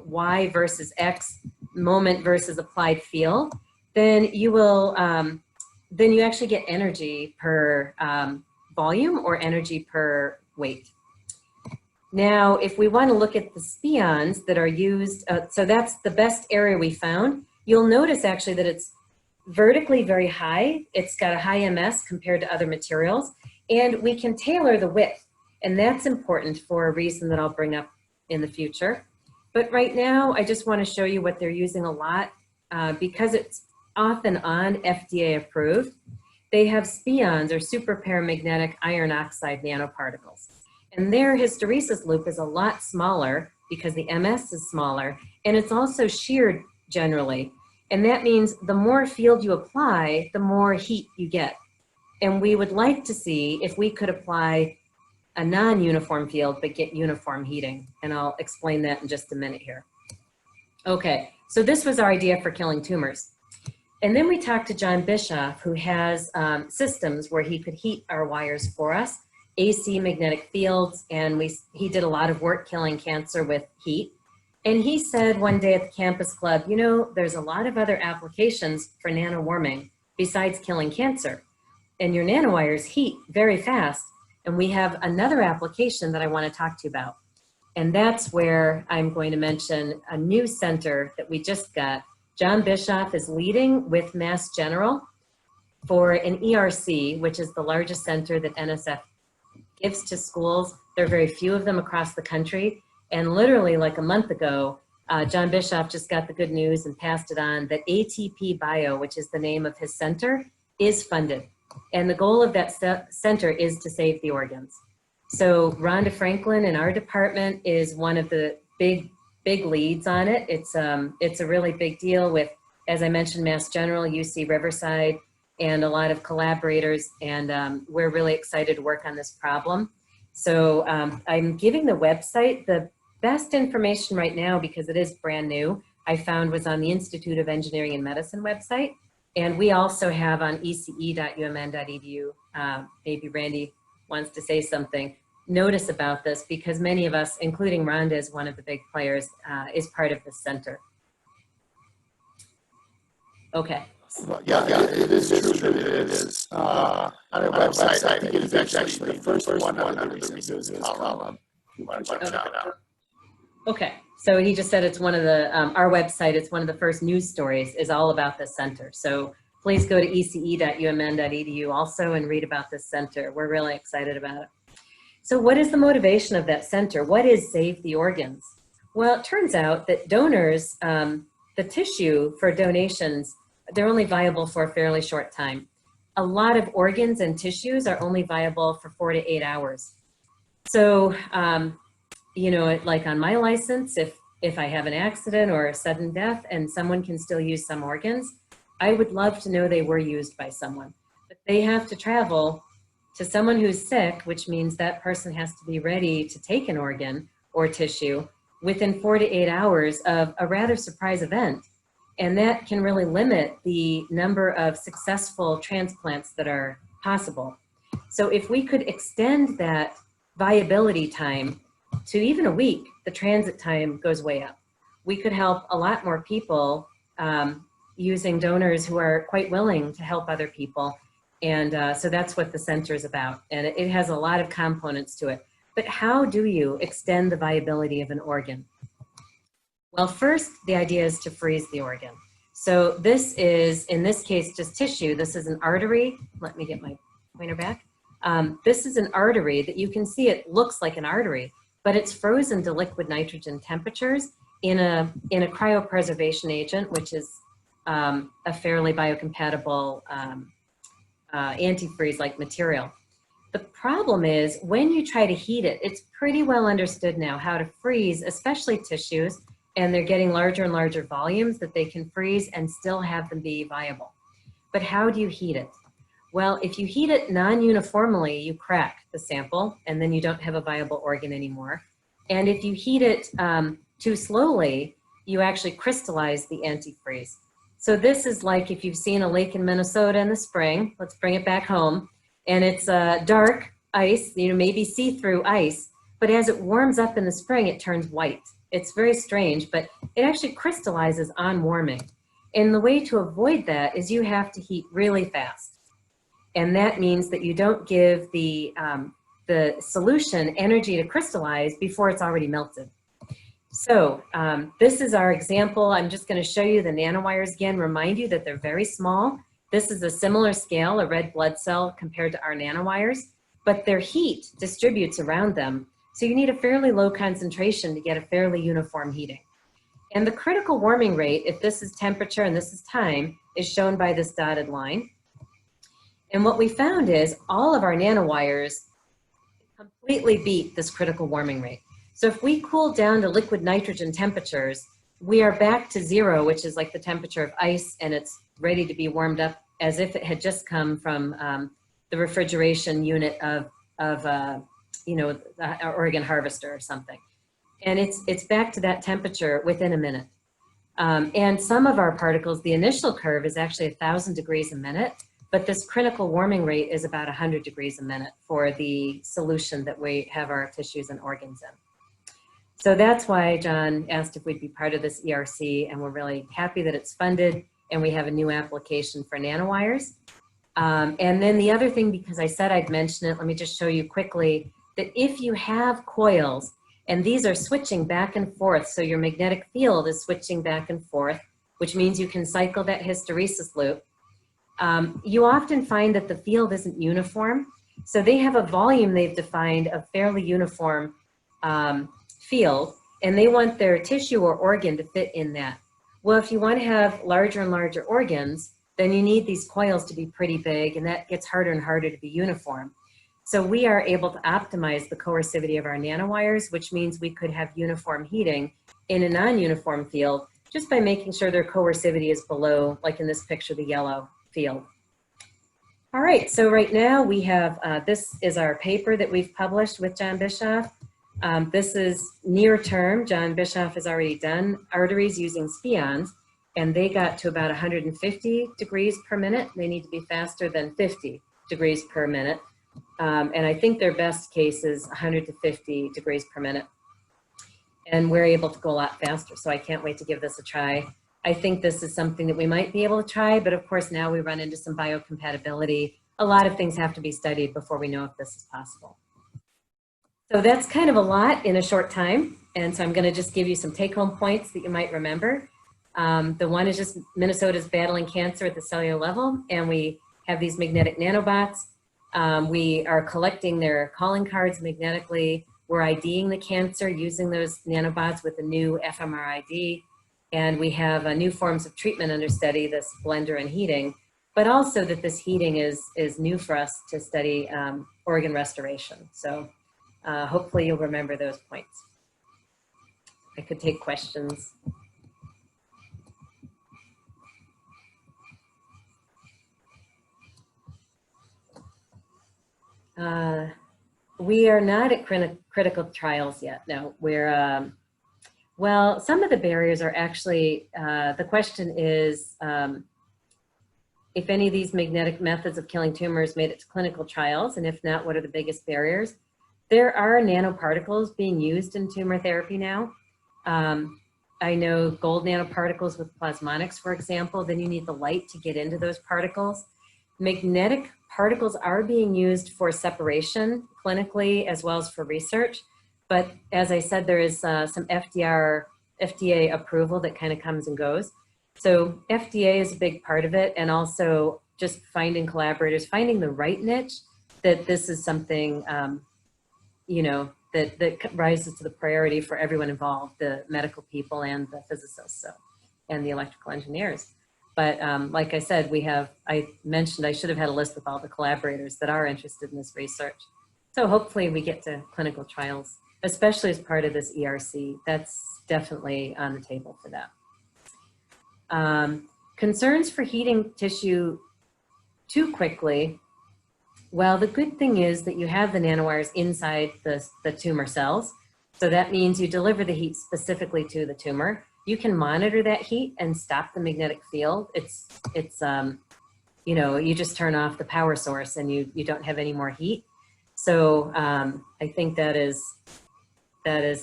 Y versus X moment versus applied field, then you will, then you actually get energy per volume or energy per weight. Now, if we want to look at the spions that are used, so that's the best area we found. You'll notice actually that it's vertically very high. It's got a high MS compared to other materials, and we can tailor the width. And that's important for a reason that I'll bring up in the future. But right now, I just want to show you what they're using a lot because it's off and on FDA approved. They have spions or super paramagnetic iron oxide nanoparticles. And their hysteresis loop is a lot smaller because the MS is smaller, and it's also sheared generally. And that means the more field you apply, the more heat you get. And we would like to see if we could apply a non-uniform field but get uniform heating. And I'll explain that in just a minute here. Okay, so this was our idea for killing tumors. And then we talked to John Bischoff, who has systems where he could heat our wires for us, AC magnetic fields, and he did a lot of work killing cancer with heat. And he said one day at the campus club, you know, there's a lot of other applications for nano warming besides killing cancer. And your nanowires heat very fast. And we have another application that I want to talk to you about. And that's where I'm going to mention a new center that we just got. John Bischoff is leading with Mass General for an ERC, which is the largest center that NSF gives to schools. There are very few of them across the country. And literally like a month ago, John Bischoff just got the good news and passed it on that ATP Bio, which is the name of his center, is funded. And the goal of that center is to save the organs. So Rhonda Franklin in our department is one of the big leads on it. It's a really big deal with, as I mentioned, Mass General, UC Riverside, and a lot of collaborators. And we're really excited to work on this problem. So I'm giving the website. The best information right now, because it is brand new, I found was on the Institute of Engineering and Medicine website. And we also have on ece.umn.edu, maybe Randy wants to say something, notice about this, because many of us, including Rhonda is one of the big players, is part of this center. Okay. Yeah, it is true that it is. On our website, I think it is actually the first one under the recent news column. You want to check it out. Okay, so he just said it's one of the, our website, it's one of the first news stories is all about this center. So please go to ece.umn.edu also and read about this center. We're really excited about it. So what is the motivation of that center? What is Save the Organs? Well, it turns out that donors, the tissue for donations, they're only viable for a fairly short time. A lot of organs and tissues are only viable for 4 to 8 hours. So, you know, like on my license, if I have an accident or a sudden death and someone can still use some organs, I would love to know they were used by someone. But they have to travel to someone who's sick, which means that person has to be ready to take an organ or tissue within 4 to 8 hours of a rather surprise event. And that can really limit the number of successful transplants that are possible. So if we could extend that viability time to even a week, the transit time goes way up. We could help a lot more people using donors who are quite willing to help other people. And so that's what the center is about. And it has a lot of components to it. But how do you extend the viability of an organ? Well, first, the idea is to freeze the organ. So this is, in this case, just tissue. This is an artery. Let me get my pointer back. This is an artery that you can see it looks like an artery, but it's frozen to liquid nitrogen temperatures in a cryopreservation agent, which is a fairly biocompatible antifreeze-like material. The problem is when you try to heat it, it's pretty well understood now how to freeze, especially tissues, and they're getting larger and larger volumes that they can freeze and still have them be viable. But how do you heat it? Well, if you heat it non-uniformly, you crack the sample and then you don't have a viable organ anymore. And if you heat it too slowly, you actually crystallize the antifreeze. So this is like if you've seen a lake in Minnesota in the spring, let's bring it back home, and it's dark ice, you know, maybe see-through ice, but as it warms up in the spring, it turns white. It's very strange, but it actually crystallizes on warming. And the way to avoid that is you have to heat really fast. And that means that you don't give the solution energy to crystallize before it's already melted. So this is our example. I'm just going to show you the nanowires again, remind you that they're very small. This is a similar scale, a red blood cell compared to our nanowires, but their heat distributes around them. So you need a fairly low concentration to get a fairly uniform heating. And the critical warming rate, if this is temperature and this is time, is shown by this dotted line. And what we found is all of our nanowires completely beat this critical warming rate. So if we cool down to liquid nitrogen temperatures, we are back to 0, which is like the temperature of ice, and it's ready to be warmed up as if it had just come from the refrigeration unit of you know, our Oregon harvester or something. And it's back to that temperature within a minute. And some of our particles, the initial curve is actually 1,000 degrees a minute, but this critical warming rate is about 100 degrees a minute for the solution that we have our tissues and organs in. So that's why John asked if we'd be part of this ERC, and we're really happy that it's funded. and we have a new application for nanowires. And then the other thing, because I said I'd mention it, let me just show you quickly that if you have coils, and these are switching back and forth, so your magnetic field is switching back and forth, which means you can cycle that hysteresis loop. You often find that the field isn't uniform. So they have a volume they've defined of fairly uniform field, and they want their tissue or organ to fit in that. Well, if you want to have larger and larger organs, then you need these coils to be pretty big, and that gets harder and harder to be uniform. So we are able to optimize the coercivity of our nanowires, which means we could have uniform heating in a non-uniform field just by making sure their coercivity is below, like in this picture, the yellow field. All right, so right now we have, this is our paper that we've published with John Bischoff. This is near term. John Bischoff has already done arteries using spions, and they got to about 150 degrees per minute. They need to be faster than 50 degrees per minute. And I think their best case is 100 to 50 degrees per minute. And we're able to go a lot faster, so I can't wait to give this a try. I think this is something that we might be able to try, but of course now we run into some biocompatibility. A lot of things have to be studied before we know if this is possible. So that's kind of a lot in a short time. And so I'm going to just give you some take-home points that you might remember. The one is just Minnesota's battling cancer at the cellular level, and we have these magnetic nanobots. We are collecting their calling cards magnetically. We're IDing the cancer using those nanobots with a new fMRID. And we have new forms of treatment under study, this blender and heating, but also that this heating is new for us to study organ restoration. So hopefully you'll remember those points. I could take questions. We are not at critical trials yet. No, we're, well, some of the barriers are actually, the question is if any of these magnetic methods of killing tumors made it to clinical trials, and if not, what are the biggest barriers? There are nanoparticles being used in tumor therapy now. I know gold nanoparticles with plasmonics, for example, then you need the light to get into those particles. Magnetic particles are being used for separation clinically as well as for research. But as I said, there is some FDA approval that kind of comes and goes. So FDA is a big part of it, and also just finding collaborators, finding the right niche, that this is something, you know, that rises to the priority for everyone involved, the medical people and the physicists, so, and the electrical engineers. But like I said, I mentioned I should have had a list with all the collaborators that are interested in this research. So hopefully we get to clinical trials, especially as part of this ERC. That's definitely on the table for that. Concerns for heating tissue too quickly. Well, the good thing is that you have the nanowires inside the tumor cells. So that means you deliver the heat specifically to the tumor. You can monitor that heat and stop the magnetic field. It's you know, you just turn off the power source and you don't have any more heat. So I think that is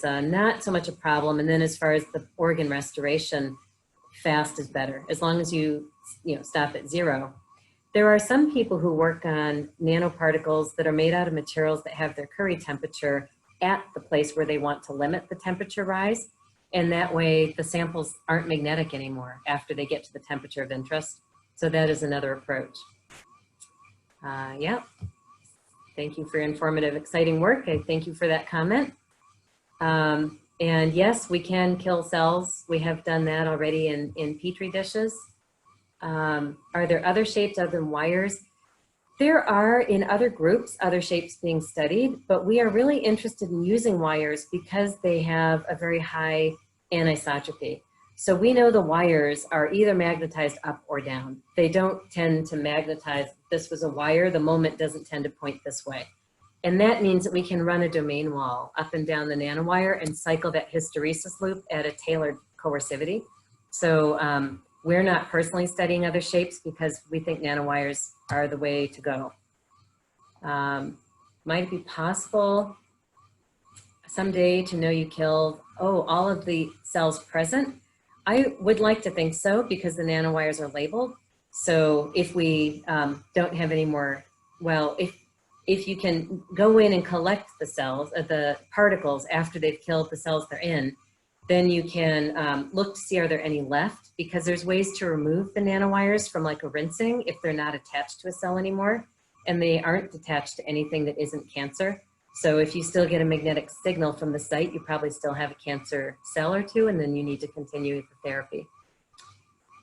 not so much a problem. And then as far as the organ restoration, fast is better, as long as you stop at 0. There are some people who work on nanoparticles that are made out of materials that have their Curie temperature at the place where they want to limit the temperature rise. And that way the samples aren't magnetic anymore after they get to the temperature of interest. So that is another approach. Yeah. Thank you for your informative, exciting work. I thank you for that comment. And yes, we can kill cells. We have done that already in Petri dishes. Are there other shapes other than wires? There are, in other groups, other shapes being studied, but we are really interested in using wires because they have a very high anisotropy. So we know the wires are either magnetized up or down. They don't tend to magnetize. This was a wire, the moment doesn't tend to point this way. And that means that we can run a domain wall up and down the nanowire and cycle that hysteresis loop at a tailored coercivity. So we're not personally studying other shapes because we think nanowires are the way to go. Might it be possible someday to know you killed, all of the cells present? I would like to think so, because the nanowires are labeled. So if we don't have any more, well, if you can go in and collect the cells, the particles after they've killed the cells they're in, then you can look to see are there any left, because there's ways to remove the nanowires from like a rinsing if they're not attached to a cell anymore, and they aren't attached to anything that isn't cancer. So if you still get a magnetic signal from the site, you probably still have a cancer cell or two, and then you need to continue the therapy.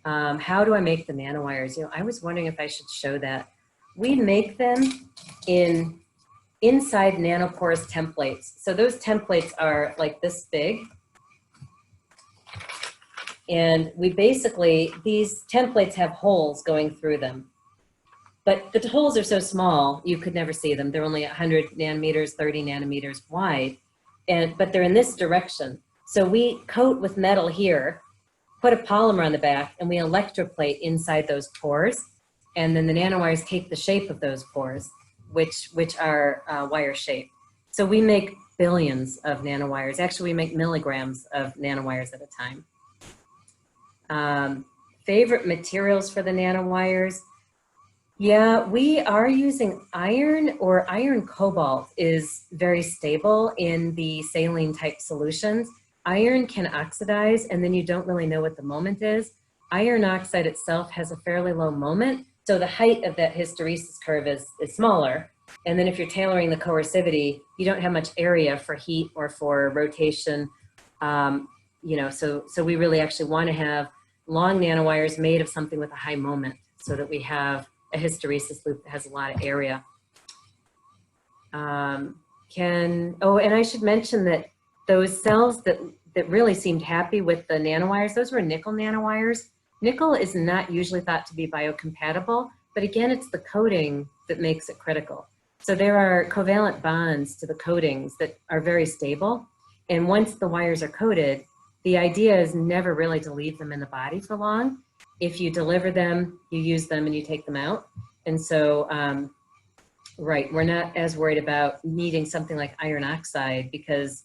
How do I make the nanowires? You know, I was wondering if I should show that. We make them inside nanoporous templates. So those templates are like this big. And we basically, these templates have holes going through them. But the holes are so small, you could never see them. They're only 100 nanometers, 30 nanometers wide, but they're in this direction. So we coat with metal here, put a polymer on the back, and we electroplate inside those pores. And then the nanowires take the shape of those pores, which are wire shaped. So we make billions of nanowires. Actually, we make milligrams of nanowires at a time. Favorite materials for the nanowires? Yeah, we are using iron, or iron cobalt is very stable in the saline type solutions. Iron can oxidize, and then you don't really know what the moment is. Iron oxide itself has a fairly low moment, so the height of that hysteresis curve is smaller. And then if you're tailoring the coercivity, you don't have much area for heat or for rotation. You know, so we really actually want to have long nanowires made of something with a high moment, so that we have a hysteresis loop that has a lot of area. Oh, and I should mention that those cells that really seemed happy with the nanowires, those were nickel nanowires. Nickel is not usually thought to be biocompatible, but again, it's the coating that makes it critical. So there are covalent bonds to the coatings that are very stable. And once the wires are coated, the idea is never really to leave them in the body for long. If you deliver them, you use them and you take them out. And so, right, we're not as worried about needing something like iron oxide, because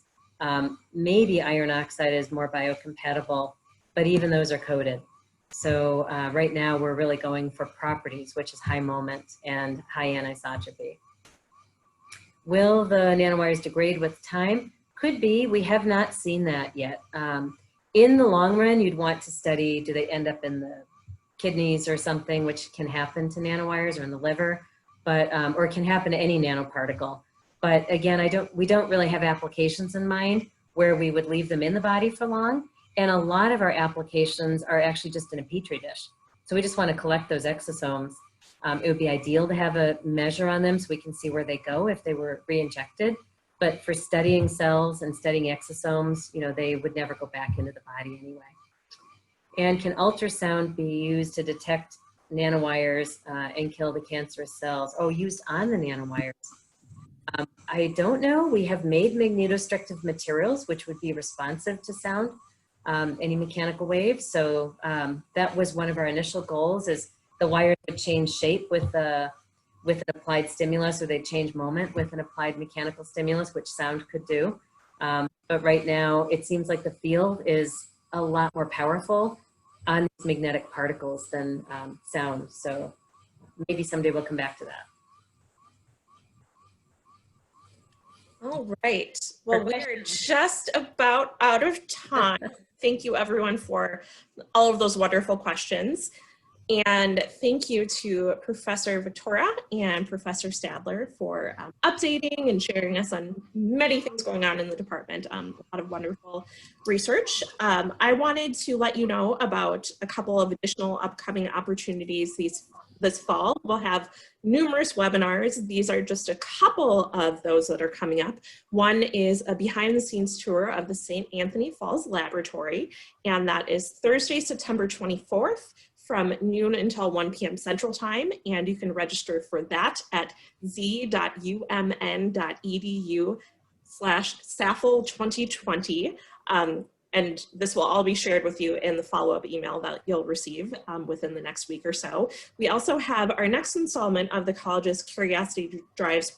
maybe iron oxide is more biocompatible, but even those are coated. So right now we're really going for properties, which is high moment and high anisotropy. Will the nanowires degrade with time? Could be. We have not seen that yet. In the long run, you'd want to study, do they end up in the kidneys or something, which can happen to nanowires, or in the liver, but or it can happen to any nanoparticle. But again, we don't really have applications in mind where we would leave them in the body for long. And a lot of our applications are actually just in a petri dish. So we just want to collect those exosomes. It would be ideal to have a measure on them so we can see where they go if they were re-injected. But for studying cells and studying exosomes, you know, they would never go back into the body anyway. And can ultrasound be used to detect nanowires and kill the cancerous cells? Oh, used on the nanowires. I don't know. We have made magnetostrictive materials, which would be responsive to sound, any mechanical waves. So that was one of our initial goals, is the wires would change shape with an applied stimulus, or they'd change moment with an applied mechanical stimulus, which sound could do. But right now, it seems like the field is a lot more powerful on these magnetic particles than sound. So maybe someday we'll come back to that. All right. Well, we're just about out of time. Thank you, everyone, for all of those wonderful questions. And thank you to Professor Victora and Professor Stadler for updating and sharing us on many things going on in the department. A lot of wonderful research. I wanted to let you know about a couple of additional upcoming opportunities this fall. We'll have numerous webinars. These are just a couple of those that are coming up. One is a behind the scenes tour of the St. Anthony Falls Laboratory, and that is Thursday, September 24th from noon until 1 p.m. Central Time, and you can register for that at z.umn.edu/SAFL2020. And this will all be shared with you in the follow-up email that you'll receive within the next week or so. We also have our next installment of the college's Curiosity Drives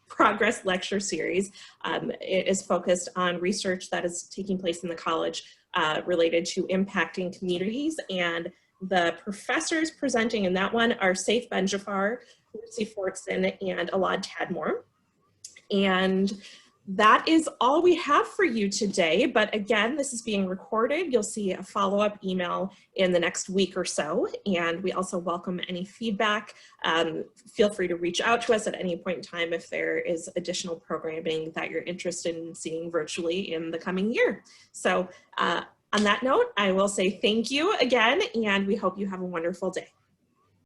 Progress Lecture Series. It is focused on research that is taking place in the college related to impacting communities. And the professors presenting in that one are Saif Benjafar, Lucy Fortson, and Alad Tadmore. And that is all we have for you today. But again, this is being recorded. You'll see a follow-up email in the next week or so. And we also welcome any feedback. Feel free to reach out to us at any point in time if there is additional programming that you're interested in seeing virtually in the coming year. So on that note, I will say thank you again, and we hope you have a wonderful day.